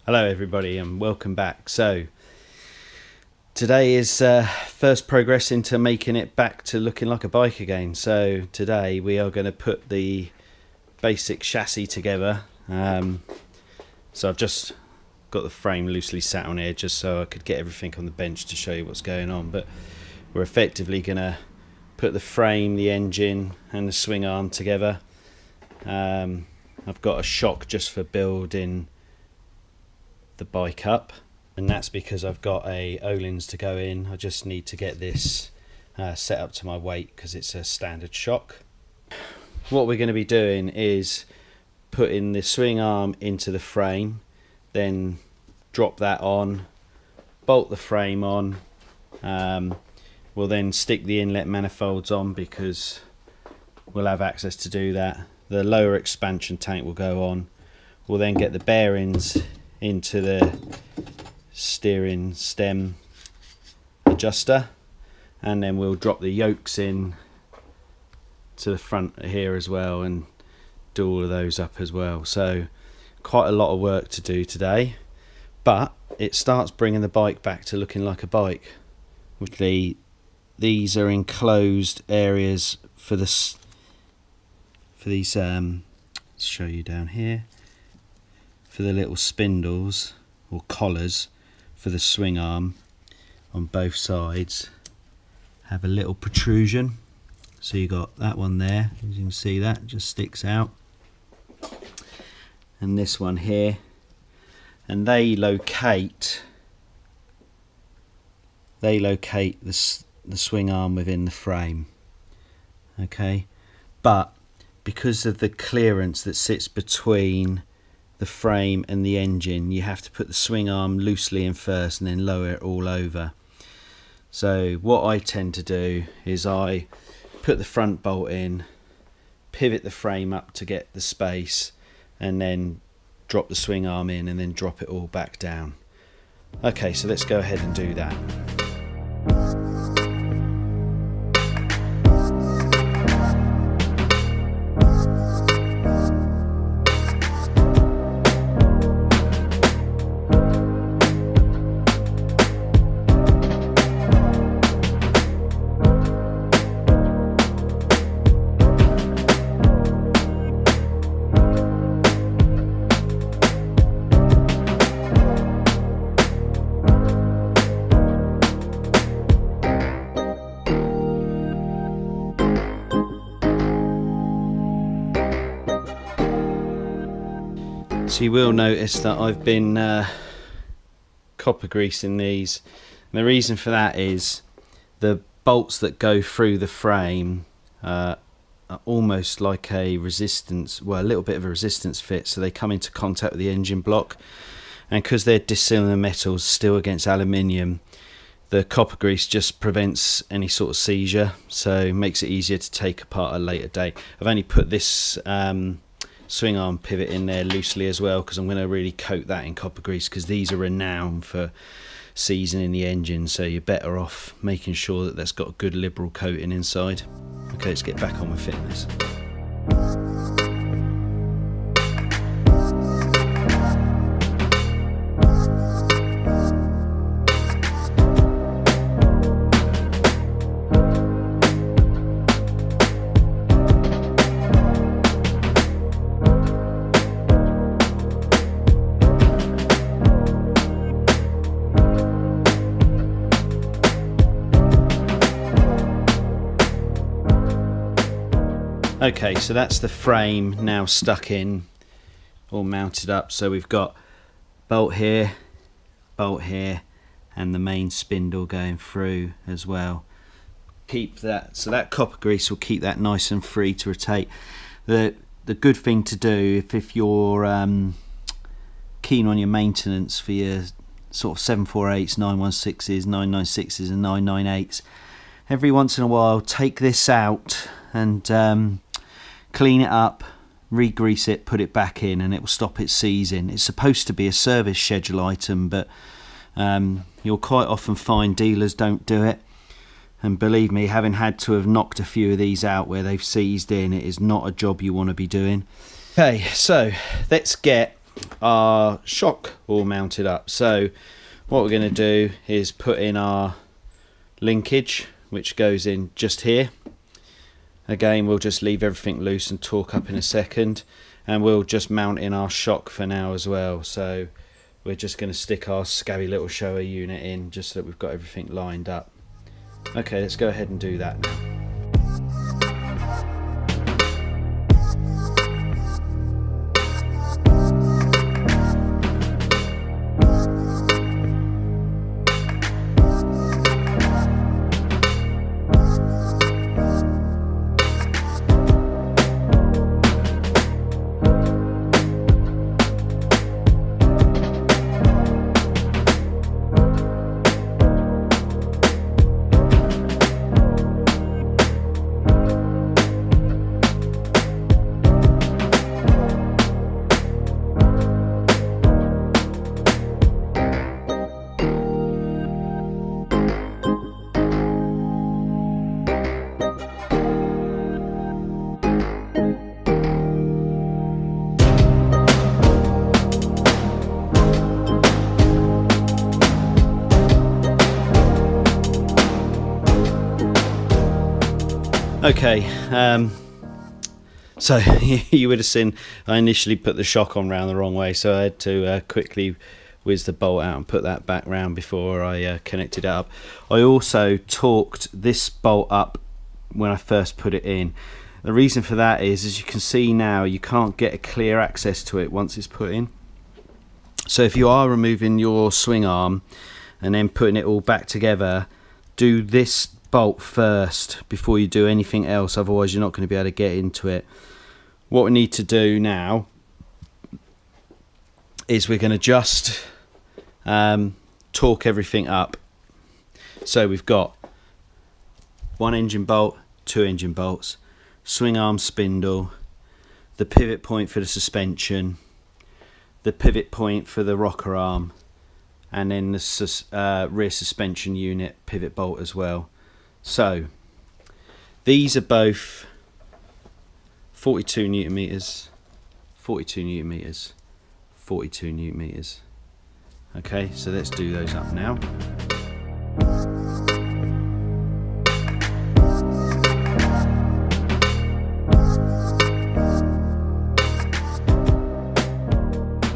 Hello everybody and welcome back. So today is first progress into making it back to looking like a bike again. So today we are going to put the basic chassis together. So I've just got the frame loosely sat on here just so I could get everything on the bench to show you what's going on, but we're effectively going to put the frame, the engine and the swing arm together. I've got a shock just for building the bike up, and that's because I've got a O-lins to go in. I just need to get this set up to my weight because it's a standard shock. What we're going to be doing is putting the swing arm into the frame, then drop that on, bolt the frame on. We'll then stick the inlet manifolds on because we'll have access to do that. The lower expansion tank will go on. We'll then get the bearings into the steering stem adjuster, and then we'll drop the yokes in to the front here as well and do all of those up as well. So quite a lot of work to do today, but it starts bringing the bike back to looking like a bike. These are enclosed areas for this, for these let's show you down here, for the little spindles or collars for the swing arm on both sides have a little protrusion. So you got that one there, as you can see, that just sticks out, and this one here, and they locate the swing arm within the frame. Okay, but because of the clearance that sits between the frame and the engine, you have to put the swing arm loosely in first and then lower it all over. So what I tend to do is I put the front bolt in, pivot the frame up to get the space, and then drop the swing arm in and then drop it all back down. Okay, so let's go ahead and do that. So you will notice that I've been copper greasing these, and the reason for that is the bolts that go through the frame are almost like a resistance, well, a little bit of a resistance fit, so they come into contact with the engine block, and because they're dissimilar metals still against aluminium, the copper grease just prevents any sort of seizure, so makes it easier to take apart at a later date. I've only put this swing arm pivot in there loosely as well because I'm going to really coat that in copper grease, because these are renowned for seasoning the engine, so you're better off making sure that that's got a good liberal coating inside. Okay, let's get back on with fitting this. Okay, so that's the frame now stuck in, all mounted up. So we've got bolt here, and the main spindle going through as well. Keep that, so that copper grease will keep that nice and free to rotate. The good thing to do if you're keen on your maintenance for your sort of 748s, 916s, 996s and 998s, every once in a while take this out and clean it up, re-grease it, put it back in, and it will stop it seizing. It's supposed to be a service schedule item, but you'll quite often find dealers don't do it, and believe me, having had to have knocked a few of these out where they've seized in, it is not a job you want to be doing. Okay, so let's get our shock all mounted up. So what we're going to do is put in our linkage, which goes in just here. Again, we'll just leave everything loose and torque up in a second, and we'll just mount in our shock for now as well. So we're just going to stick our scabby little shower unit in, just so that we've got everything lined up. Okay, let's go ahead and do that now. Okay, so you would have seen I initially put the shock on round the wrong way, so I had to quickly whiz the bolt out and put that back round before I connected it up. I also torqued this bolt up when I first put it in. The reason for that is, as you can see now, you can't get a clear access to it once it's put in. So if you are removing your swing arm and then putting it all back together, do this bolt first before you do anything else, otherwise you're not going to be able to get into it. What we need to do now is we're going to just torque everything up. So we've got one engine bolt, two engine bolts, swing arm spindle, the pivot point for the suspension, the pivot point for the rocker arm, and then the rear suspension unit pivot bolt as well. So these are both 42 newton meters, 42 newton meters, 42 newton meters. Okay, so let's do those up now.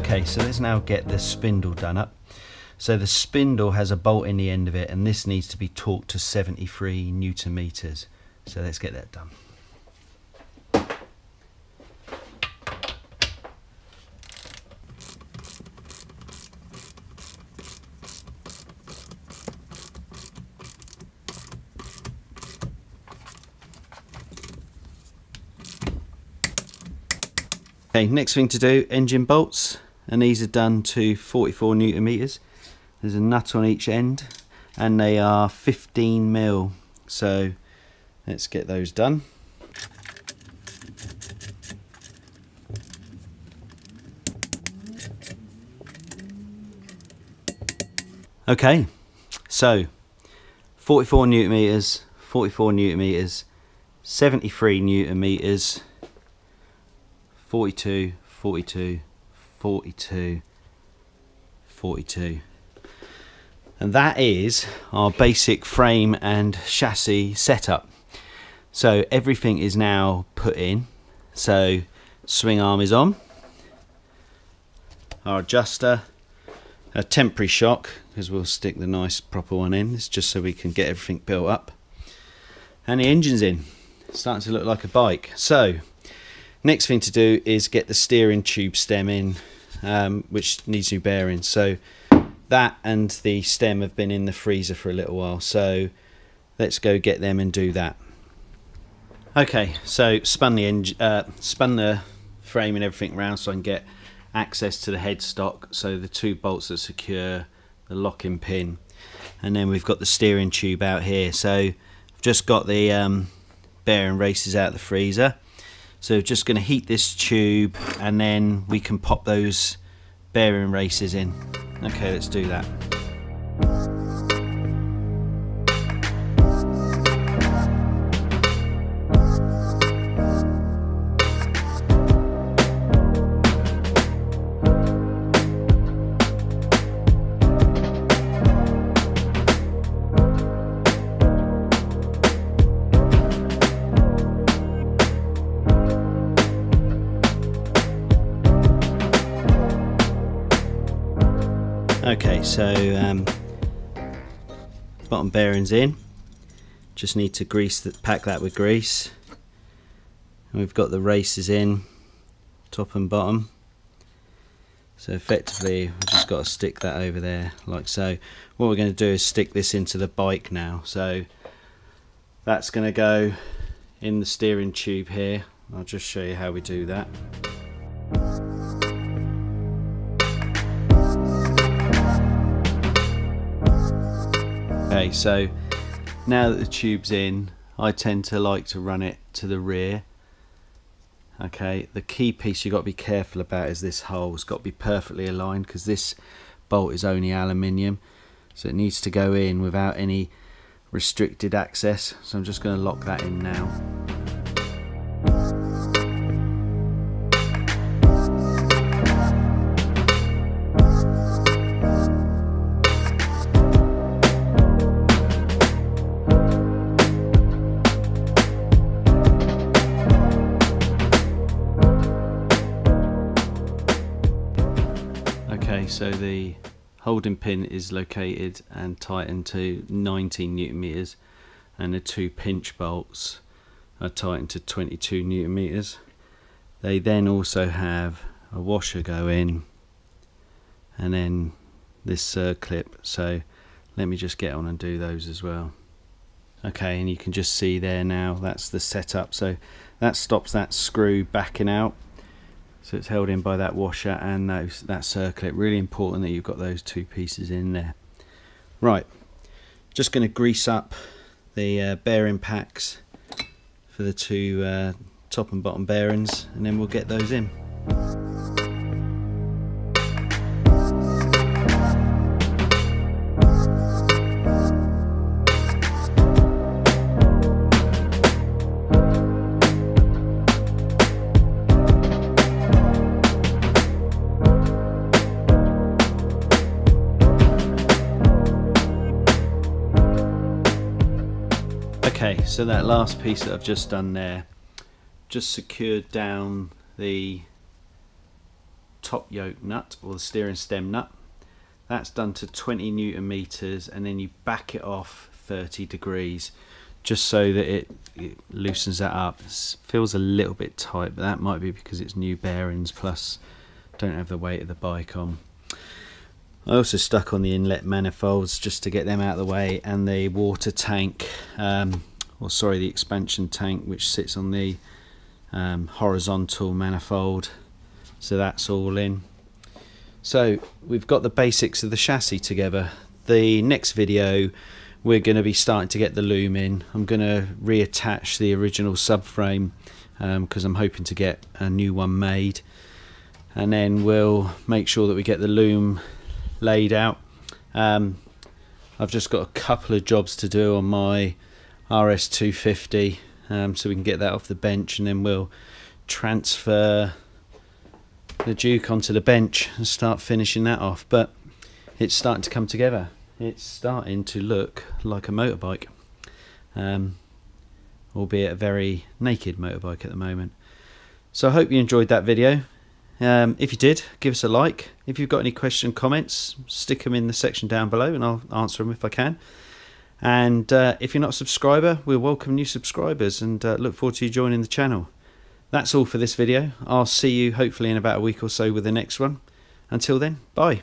Okay, so let's now get the spindle done up. So the spindle has a bolt in the end of it, and this needs to be torqued to 73 newton meters. So let's get that done. Okay, next thing to do, engine bolts, and these are done to 44 newton meters. There's a nut on each end, and they are 15 mil. So let's get those done. Okay, so 44 newton meters, 44 newton meters, 73 newton meters, 42, 42, 42, 42. And that is our basic frame and chassis setup. So everything is now put in. So swing arm is on, our adjuster, a temporary shock, because we'll stick the nice proper one in. It's just so we can get everything built up, and the engine's in. It's starting to look like a bike. So next thing to do is get the steering tube stem in, which needs new bearings. So that and the stem have been in the freezer for a little while, so let's go get them and do that. Okay, so spun the frame and everything around so I can get access to the headstock. So the two bolts are secure, the locking pin, and then we've got the steering tube out here. So I've just got the bearing races out of the freezer. So just going to heat this tube, and then we can pop those bearing races in. Okay, let's do that. Okay, so bottom bearings in. Just need to pack that with grease. And we've got the races in, top and bottom. So effectively we've just got to stick that over there like so. What we're going to do is stick this into the bike now. So that's going to go in the steering tube here. I'll just show you how we do that. Okay, so now that the tube's in, I tend to like to run it to the rear. Okay, the key piece you've got to be careful about is this hole. It's got to be perfectly aligned because this bolt is only aluminium, so it needs to go in without any restricted access. So I'm just going to lock that in now. Okay, so the holding pin is located and tightened to 19 Newton meters, and the two pinch bolts are tightened to 22 Newton meters. They then also have a washer go in, and then this circlip. So let me just get on and do those as well. Okay, and you can just see there now, that's the setup. So that stops that screw backing out. So it's held in by that washer and that circlip. Really important that you've got those two pieces in there. Right, just going to grease up the bearing packs for the two top and bottom bearings, and then we'll get those in. Okay, so that last piece that I've just done there, just secured down the top yoke nut or the steering stem nut. That's done to 20 Newton meters, and then you back it off 30 degrees just so that it loosens that up. It feels a little bit tight, but that might be because it's new bearings plus don't have the weight of the bike on. I also stuck on the inlet manifolds just to get them out of the way, and the water tank, or sorry, the expansion tank, which sits on the horizontal manifold. So that's all in. So we've got the basics of the chassis together. The next video we're going to be starting to get the loom in. I'm going to reattach the original subframe because I'm hoping to get a new one made, and then we'll make sure that we get the loom laid out. I've just got a couple of jobs to do on my RS250, so we can get that off the bench, and then we'll transfer the Duke onto the bench and start finishing that off. But it's starting to come together. It's starting to look like a motorbike, albeit a very naked motorbike at the moment. So I hope you enjoyed that video. If you did, give us a like. If you've got any questions, comments, stick them in the section down below and I'll answer them if I can. And if you're not a subscriber, we'll welcome new subscribers and look forward to you joining the channel. That's all for this video. I'll see you hopefully in about a week or so with the next one. Until then, bye.